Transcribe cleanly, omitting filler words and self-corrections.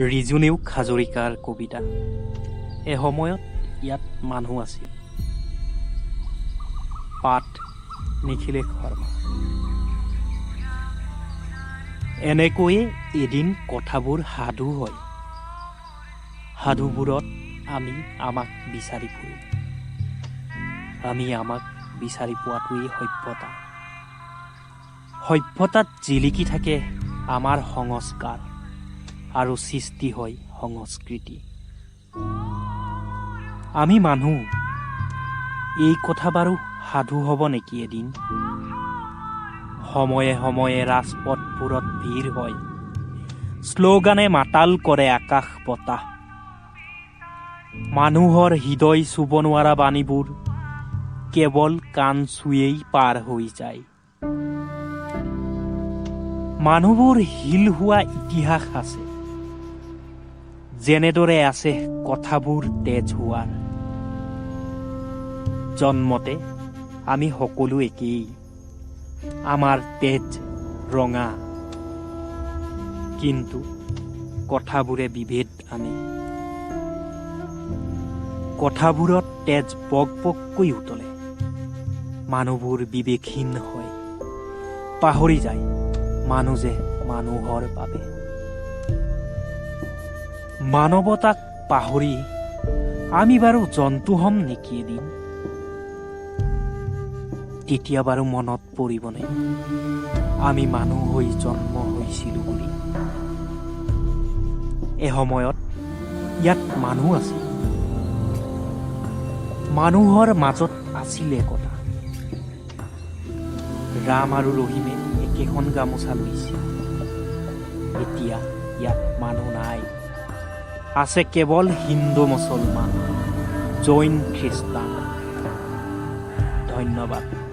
ৰিজুনেওক হাজৰিকাৰ কবিতা। এসময়ত ইয়াত মানুহ আছিল। পাঠ নিখিলেশ শৰ্মা। এনেকৈয়ে এদিন কথাবোৰ সাধু হয়। সাধুবোৰত আমি আমাক বিচাৰি ফুৰো। আমি আমাক বিচাৰি পোৱাটোৱেই সভ্যতা। সভ্যতাত জিলিকি থাকে আমাৰ সংস্কাৰ আৰু সৃষ্টি হয় সংস্কৃতি। আমি মানুহ, এই কথা বাৰু সাধু হ'ব নেকি এদিন? সময়ে সময়ে ৰাজপথবোৰত ভিৰ হয়, শ্লোগানে মাতাল কৰে আকাশ বতাহ। মানুহৰ হৃদয় চুব নোৱাৰা বাণীবোৰ কেৱল কাণ চুয়েই পাৰ হৈ যায়। মানুহবোৰ শিল হোৱা ইতিহাস আছে, যেনেদৰে আছে কথাবোৰ তেজ হোৱাৰ। জন্মতে আমি সকলো একেই, আমাৰ তেজ ৰঙা, কিন্তু কথাবোৰে বিভেদ আনে। কথাবোৰত তেজ পক পককৈ উতলে। মানুহবোৰ বিবেকহীন হয়, পাহৰি যায় মানুহ যে মানুহৰ বাবে। মানৱতাক পাহৰি আমি বাৰু জন্তু হ'ম নেকি এদিন? তেতিয়া বাৰু মনত পৰিবনে আমি মানুহ হৈ জন্ম হৈছিলো বুলি? এসময়ত ইয়াত মানুহ আছিল। মানুহৰ মাজত আছিল একতা। ৰাম আৰু ৰহিমে একেখন গামোচা লৈছিল। এতিয়া ইয়াত মানুহ নাই। আছে কেৱল হিন্দু মুছলমান, জৈন খ্ৰীষ্টান। ধন্যবাদ।